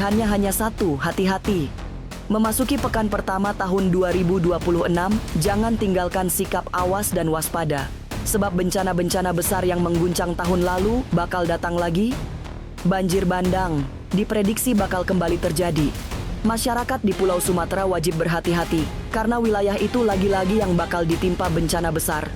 Pilihannya hanya satu, hati-hati. Memasuki pekan pertama tahun 2026, jangan tinggalkan sikap awas dan waspada. Sebab bencana-bencana besar yang mengguncang tahun lalu bakal datang lagi. Banjir bandang diprediksi bakal kembali terjadi. Masyarakat di Pulau Sumatera wajib berhati-hati, karena wilayah itu lagi-lagi yang bakal ditimpa bencana besar.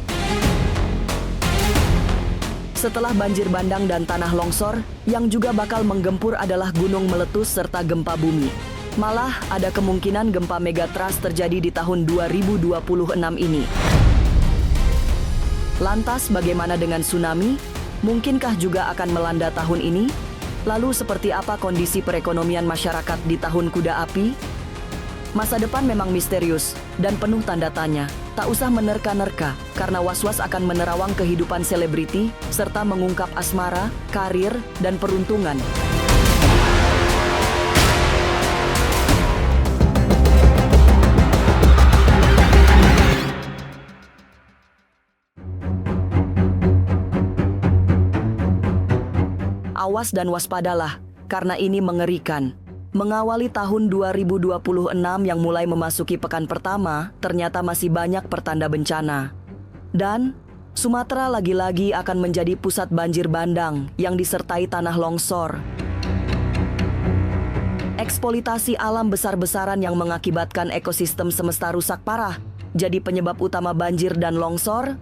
Setelah banjir bandang dan tanah longsor, yang juga bakal menggempur adalah gunung meletus serta gempa bumi. Malah, ada kemungkinan gempa megatrust terjadi di tahun 2026 ini. Lantas, bagaimana dengan tsunami? Mungkinkah juga akan melanda tahun ini? Lalu, seperti apa kondisi perekonomian masyarakat di tahun kuda api? Masa depan memang misterius dan penuh tanda tanya. Tak usah menerka-nerka, karena was-was akan menerawang kehidupan selebriti, serta mengungkap asmara, karir, dan peruntungan. Awas dan waspadalah, karena ini mengerikan. Mengawali tahun 2026 yang mulai memasuki pekan pertama, ternyata masih banyak pertanda bencana. Dan Sumatera lagi-lagi akan menjadi pusat banjir bandang yang disertai tanah longsor. Eksploitasi alam besar-besaran yang mengakibatkan ekosistem semesta rusak parah jadi penyebab utama banjir dan longsor.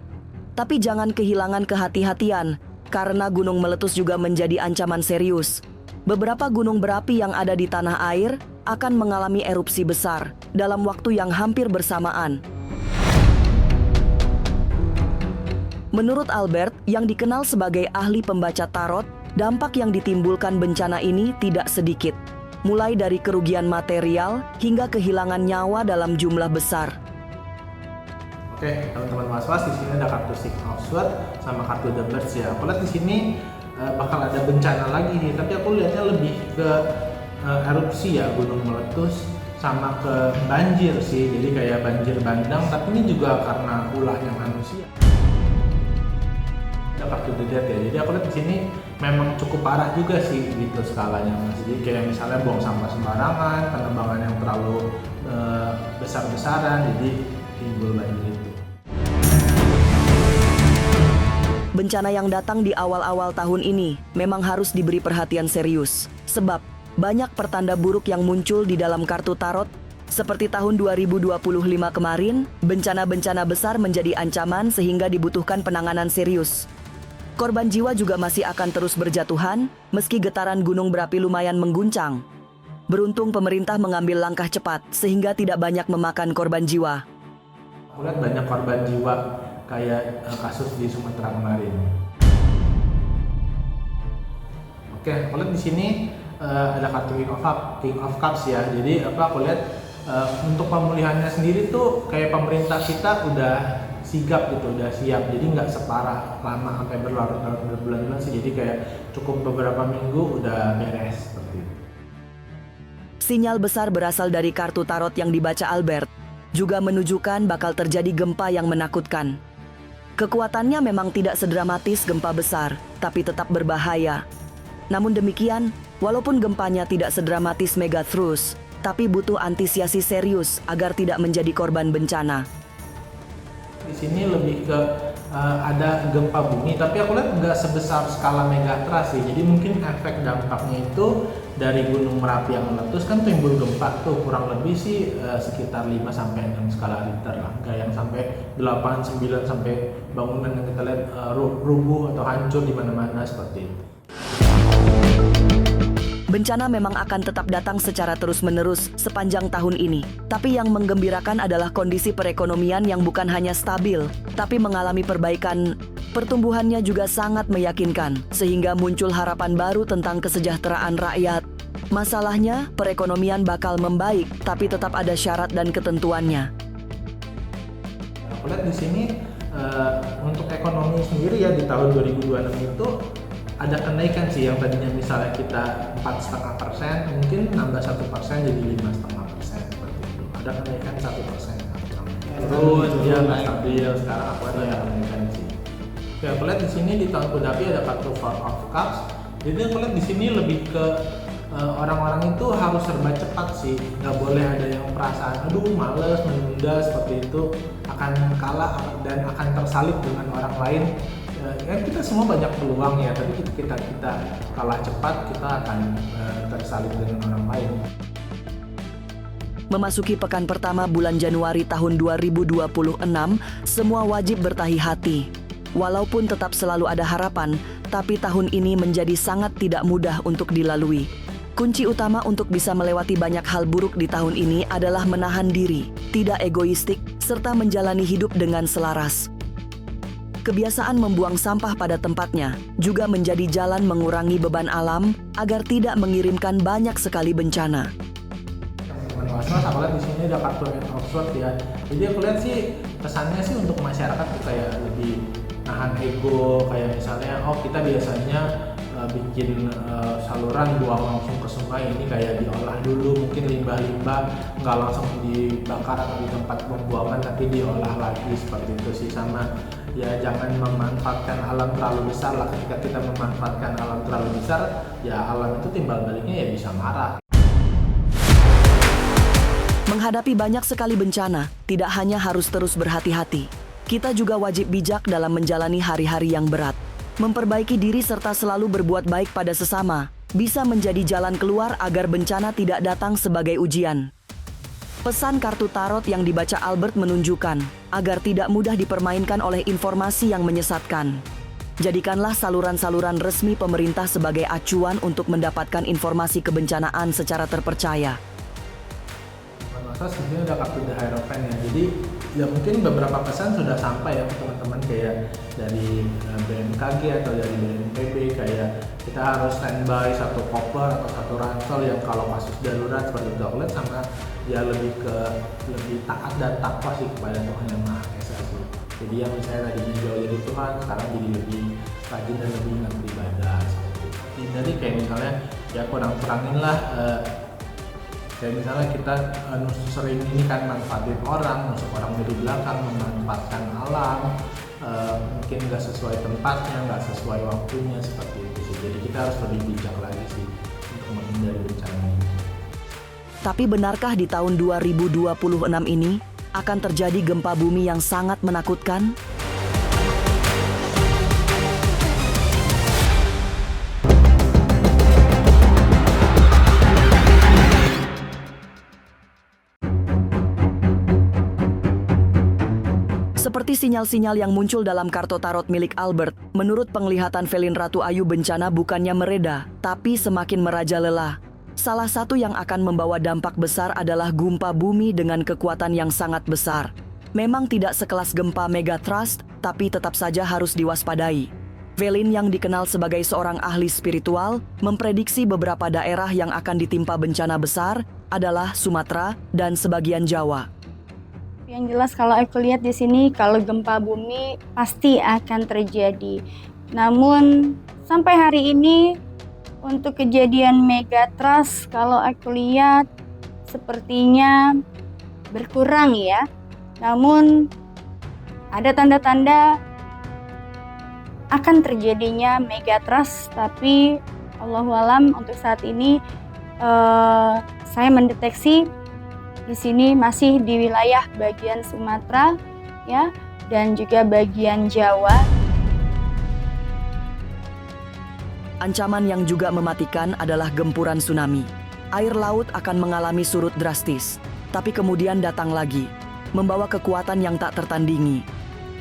Tapi jangan kehilangan kehati-hatian, karena gunung meletus juga menjadi ancaman serius. Beberapa gunung berapi yang ada di tanah air akan mengalami erupsi besar dalam waktu yang hampir bersamaan. Menurut Albert, yang dikenal sebagai ahli pembaca tarot, dampak yang ditimbulkan bencana ini tidak sedikit. Mulai dari kerugian material hingga kehilangan nyawa dalam jumlah besar. Oke, teman-teman was-was, di sini ada kartu Six of Swords sama kartu The Birds ya. Aku lihat di sini bakal ada bencana lagi nih, tapi aku lihatnya lebih ke erupsi ya, gunung meletus sama ke banjir sih. Jadi kayak banjir bandang, tapi ini juga karena ulahnya manusia. Ada kartu The Dead ya. Jadi aku lihat di sini memang cukup parah juga sih gitu skalanya Mas. Jadi kayak misalnya buang sampah sembarangan, penebangan yang terlalu besar-besaran, jadi timbul banjir itu. Bencana yang datang di awal-awal tahun ini memang harus diberi perhatian serius. Sebab banyak pertanda buruk yang muncul di dalam kartu tarot. Seperti tahun 2025 kemarin, bencana-bencana besar menjadi ancaman sehingga dibutuhkan penanganan serius. Korban jiwa juga masih akan terus berjatuhan, meski getaran gunung berapi lumayan mengguncang. Beruntung pemerintah mengambil langkah cepat sehingga tidak banyak memakan korban jiwa. Aku lihat banyak korban jiwa kayak kasus di Sumatera kemarin. Oke, aku lihat di sini ada kartu King of Cups ya. Jadi aku lihat untuk pemulihannya sendiri tuh kayak pemerintah kita udah sigap gitu, udah siap. Jadi nggak separah lama sampai berlarut-larut berbulan-bulan sih. Jadi kayak cukup beberapa minggu udah beres seperti itu. Sinyal besar berasal dari kartu tarot yang dibaca Albert, juga menunjukkan bakal terjadi gempa yang menakutkan. Kekuatannya memang tidak sedramatis gempa besar, tapi tetap berbahaya. Namun demikian, walaupun gempanya tidak sedramatis megatrust, tapi butuh antisipasi serius agar tidak menjadi korban bencana. Di sini lebih ke ada gempa bumi, tapi aku lihat nggak sebesar skala megatrust sih. Jadi mungkin efek dampaknya itu dari gunung Merapi yang meletus kan timbul gempa tuh, kurang lebih sih sekitar 5-6 skala Richter lah. Nggak yang sampai 8, 9 sampai bangunan yang kita lihat rubuh atau hancur di mana-mana seperti itu. Bencana memang akan tetap datang secara terus-menerus sepanjang tahun ini. Tapi yang menggembirakan adalah kondisi perekonomian yang bukan hanya stabil, tapi mengalami perbaikan. Pertumbuhannya juga sangat meyakinkan, sehingga muncul harapan baru tentang kesejahteraan rakyat. Masalahnya, perekonomian bakal membaik, tapi tetap ada syarat dan ketentuannya. Aku lihat di sini untuk ekonomi sendiri ya di tahun 2026 itu ada kenaikan sih, yang tadinya misalnya kita 4,5%, mungkin nambah 1% jadi 5,5% seperti itu. Ada kenaikan 1%. Terus dia nggak stabil, sekarang aku ada yang kenaikan sih. Oke, aku lihat di sini di tahun kuda api ada kartu Four of Cups. Jadi aku lihat di sini lebih ke orang-orang itu harus serba cepat sih, nggak boleh ada yang perasaan aduh males menunda seperti itu, akan kalah dan akan tersalib dengan orang lain. Kan kita semua banyak peluang ya, tapi kita kalah cepat, kita akan tersalib dengan orang lain. Memasuki pekan pertama bulan Januari tahun 2026, semua wajib bertahi hati. Walaupun tetap selalu ada harapan, tapi tahun ini menjadi sangat tidak mudah untuk dilalui. Kunci utama untuk bisa melewati banyak hal buruk di tahun ini adalah menahan diri, tidak egoistik, serta menjalani hidup dengan selaras. Kebiasaan membuang sampah pada tempatnya juga menjadi jalan mengurangi beban alam agar tidak mengirimkan banyak sekali bencana. Mas, aku lihat di sini ada kartu Oxford ya. Jadi aku lihat sih pesannya sih untuk masyarakat tuh kayak lebih nahan ego, kayak misalnya kita biasanya bikin saluran buang langsung ke sungai, ini kayak diolah dulu, mungkin limbah-limbah nggak langsung dibakar atau di tempat pembuangan tapi diolah lagi, seperti itu sih. Sama ya jangan memanfaatkan alam terlalu besar lah, ketika kita memanfaatkan alam terlalu besar ya alam itu timbal baliknya ya bisa marah. Menghadapi banyak sekali bencana, tidak hanya harus terus berhati-hati, kita juga wajib bijak dalam menjalani hari-hari yang berat. Memperbaiki diri serta selalu berbuat baik pada sesama bisa menjadi jalan keluar agar bencana tidak datang sebagai ujian. Pesan kartu tarot yang dibaca Albert menunjukkan agar tidak mudah dipermainkan oleh informasi yang menyesatkan. Jadikanlah saluran-saluran resmi pemerintah sebagai acuan untuk mendapatkan informasi kebencanaan secara terpercaya. Sebenarnya ada kartu The Hierophant ya, jadi ya mungkin beberapa pesan sudah sampai ya ke teman-teman, kayak dari BMKG atau dari BNPB, kayak kita harus standby satu koper atau satu ransel yang kalau kasus darurat seperti itu. Aku lihat sama ya lebih taat dan takwa sih kepada Tuhan Yang Maha Esa sih. Jadi yang misalnya tadinya jauh dari Tuhan, sekarang jadi lebih rajin dan lebih ingat beribadah seperti itu. Jadi kayak misalnya ya kurang-kurangin lah kayak misalnya kita sering ini kan manfaatin orang, nusuk orang dari belakang, memanfaatkan alam, mungkin nggak sesuai tempatnya, nggak sesuai waktunya, seperti itu sih. Jadi kita harus lebih bijak lagi sih untuk menghindari bencana ini. Tapi benarkah di tahun 2026 ini akan terjadi gempa bumi yang sangat menakutkan? Seperti sinyal-sinyal yang muncul dalam kartu tarot milik Albert, menurut penglihatan Velin Ratu Ayu, bencana bukannya mereda, tapi semakin merajalela. Salah satu yang akan membawa dampak besar adalah gempa bumi dengan kekuatan yang sangat besar. Memang tidak sekelas gempa megatrust, tapi tetap saja harus diwaspadai. Velin yang dikenal sebagai seorang ahli spiritual, memprediksi beberapa daerah yang akan ditimpa bencana besar adalah Sumatera dan sebagian Jawa. Yang jelas kalau aku lihat di sini, kalau gempa bumi pasti akan terjadi. Namun sampai hari ini untuk kejadian megatrust kalau aku lihat sepertinya berkurang ya. Namun ada tanda-tanda akan terjadinya megatrust, tapi Allahualam untuk saat ini saya mendeteksi di sini masih di wilayah bagian Sumatera ya, dan juga bagian Jawa. Ancaman yang juga mematikan adalah gempuran tsunami. Air laut akan mengalami surut drastis, tapi kemudian datang lagi, membawa kekuatan yang tak tertandingi.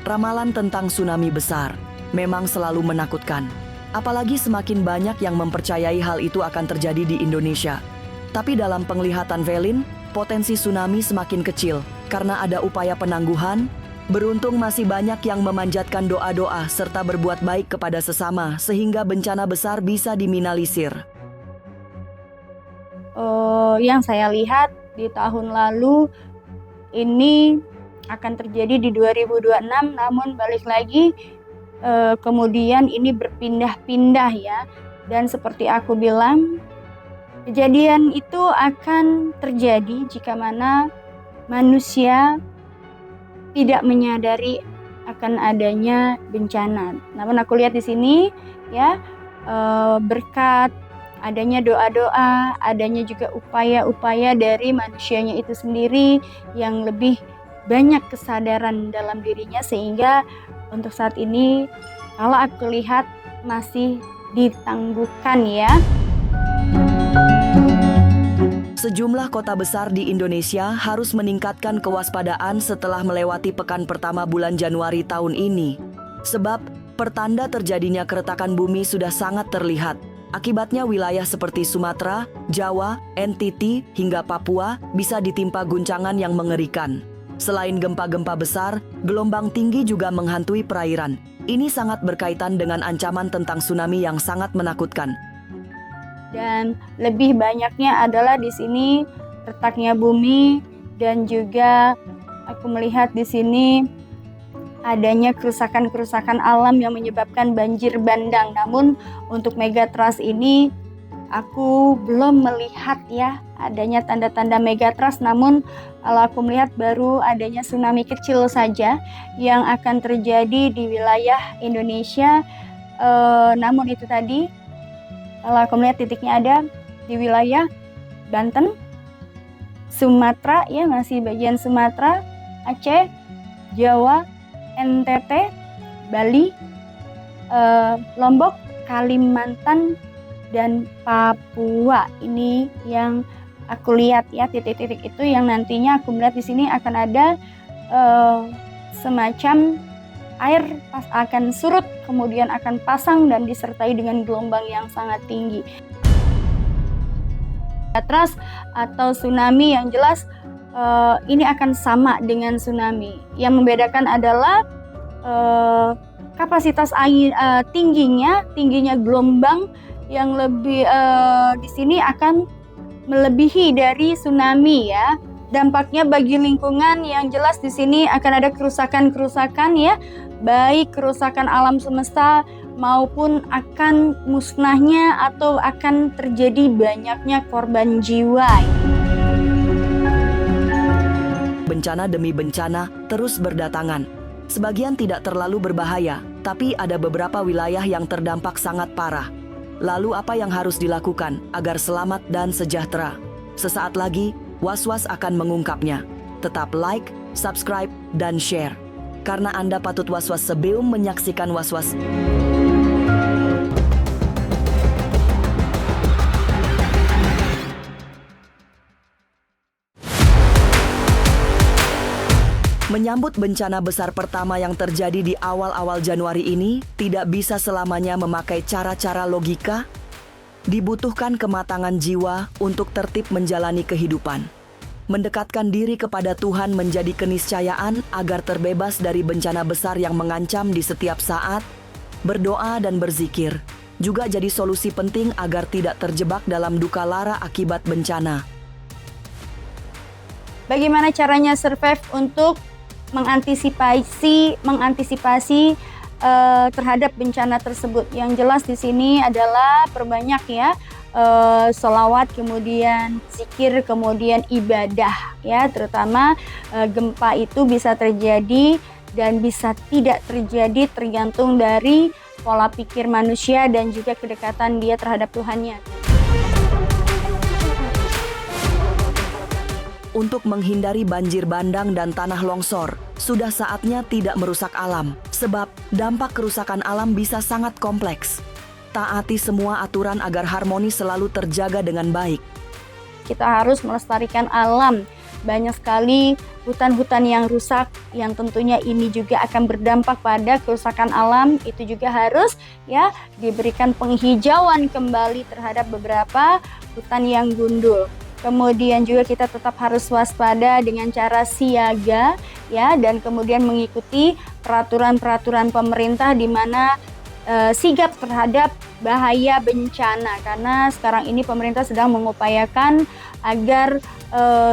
Ramalan tentang tsunami besar memang selalu menakutkan, apalagi semakin banyak yang mempercayai hal itu akan terjadi di Indonesia. Tapi dalam penglihatan Velin, potensi tsunami semakin kecil karena ada upaya penangguhan. Beruntung masih banyak yang memanjatkan doa-doa serta berbuat baik kepada sesama sehingga bencana besar bisa diminimalisir. Yang saya lihat di tahun lalu ini akan terjadi di 2026, namun balik lagi kemudian ini berpindah-pindah ya. Dan seperti aku bilang, kejadian itu akan terjadi jika mana manusia tidak menyadari akan adanya bencana. Namun aku lihat di sini ya, berkat adanya doa-doa, adanya juga upaya-upaya dari manusianya itu sendiri yang lebih banyak kesadaran dalam dirinya, sehingga untuk saat ini kalau aku lihat masih ditangguhkan ya. Sejumlah kota besar di Indonesia harus meningkatkan kewaspadaan setelah melewati pekan pertama bulan Januari tahun ini. Sebab pertanda terjadinya keretakan bumi sudah sangat terlihat. Akibatnya wilayah seperti Sumatera, Jawa, NTT, hingga Papua bisa ditimpa guncangan yang mengerikan. Selain gempa-gempa besar, gelombang tinggi juga menghantui perairan. Ini sangat berkaitan dengan ancaman tentang tsunami yang sangat menakutkan. Dan lebih banyaknya adalah di sini retaknya bumi, dan juga aku melihat di sini adanya kerusakan-kerusakan alam yang menyebabkan banjir bandang. Namun untuk megatrust ini aku belum melihat ya adanya tanda-tanda megatrust, namun kalau aku melihat baru adanya tsunami kecil saja yang akan terjadi di wilayah Indonesia. Namun itu tadi, kalau aku melihat titiknya ada di wilayah Banten, Sumatera ya, masih bagian Sumatera, Aceh, Jawa, NTT, Bali, Lombok, Kalimantan, dan Papua. Ini yang aku lihat ya, titik-titik itu yang nantinya aku melihat di sini akan ada semacam air akan surut, kemudian akan pasang dan disertai dengan gelombang yang sangat tinggi. Megatrust atau tsunami yang jelas ini akan sama dengan tsunami. Yang membedakan adalah kapasitas air tingginya gelombang yang lebih di sini akan melebihi dari tsunami ya. Dampaknya bagi lingkungan yang jelas di sini akan ada kerusakan-kerusakan ya, baik kerusakan alam semesta maupun akan musnahnya atau akan terjadi banyaknya korban jiwa. Bencana demi bencana terus berdatangan. Sebagian tidak terlalu berbahaya, tapi ada beberapa wilayah yang terdampak sangat parah. Lalu apa yang harus dilakukan agar selamat dan sejahtera? Sesaat lagi, Was-Was akan mengungkapnya. Tetap like, subscribe, dan share. Karena Anda patut was-was sebelum menyaksikan Was-Was. Menyambut bencana besar pertama yang terjadi di awal-awal Januari ini, tidak bisa selamanya memakai cara-cara logika. Dibutuhkan kematangan jiwa untuk tertib menjalani kehidupan. Mendekatkan diri kepada Tuhan menjadi keniscayaan agar terbebas dari bencana besar yang mengancam di setiap saat. Berdoa dan berzikir juga jadi solusi penting agar tidak terjebak dalam duka lara akibat bencana. Bagaimana caranya survive untuk mengantisipasi terhadap bencana tersebut? Yang jelas di sini adalah perbanyak ya sholawat, kemudian zikir, kemudian ibadah ya, terutama gempa itu bisa terjadi dan bisa tidak terjadi tergantung dari pola pikir manusia dan juga kedekatan dia terhadap Tuhannya. Untuk menghindari banjir bandang dan tanah longsor, sudah saatnya tidak merusak alam, sebab dampak kerusakan alam bisa sangat kompleks. Taati semua aturan agar harmoni selalu terjaga dengan baik. Kita harus melestarikan alam. Banyak sekali hutan-hutan yang rusak, yang tentunya ini juga akan berdampak pada kerusakan alam. Itu juga harus ya diberikan penghijauan kembali terhadap beberapa hutan yang gundul. Kemudian juga kita tetap harus waspada dengan cara siaga ya, dan kemudian mengikuti peraturan-peraturan pemerintah di mana sigap terhadap bahaya bencana, karena sekarang ini pemerintah sedang mengupayakan agar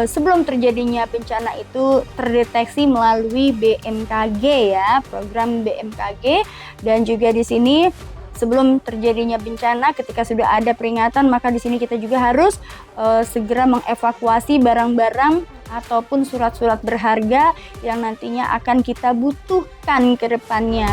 sebelum terjadinya bencana itu terdeteksi melalui BMKG ya, program BMKG. Dan juga di sini sebelum terjadinya bencana, ketika sudah ada peringatan, maka di sini kita juga harus segera mengevakuasi barang-barang ataupun surat-surat berharga yang nantinya akan kita butuhkan ke depannya.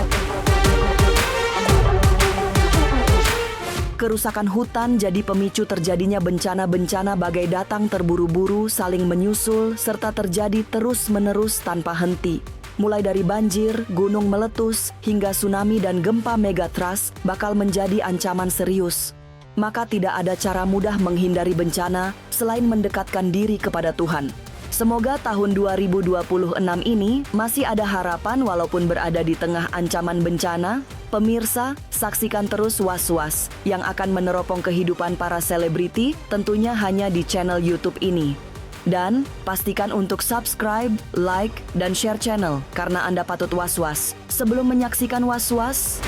Kerusakan hutan jadi pemicu terjadinya bencana-bencana bagai datang terburu-buru, saling menyusul, serta terjadi terus-menerus tanpa henti. Mulai dari banjir, gunung meletus, hingga tsunami dan gempa megatrust bakal menjadi ancaman serius. Maka tidak ada cara mudah menghindari bencana selain mendekatkan diri kepada Tuhan. Semoga tahun 2026 ini masih ada harapan walaupun berada di tengah ancaman bencana. Pemirsa, saksikan terus Was-Was yang akan meneropong kehidupan para selebriti tentunya hanya di channel YouTube ini. Dan pastikan untuk subscribe, like, dan share channel karena Anda patut was-was. Sebelum menyaksikan Was-Was,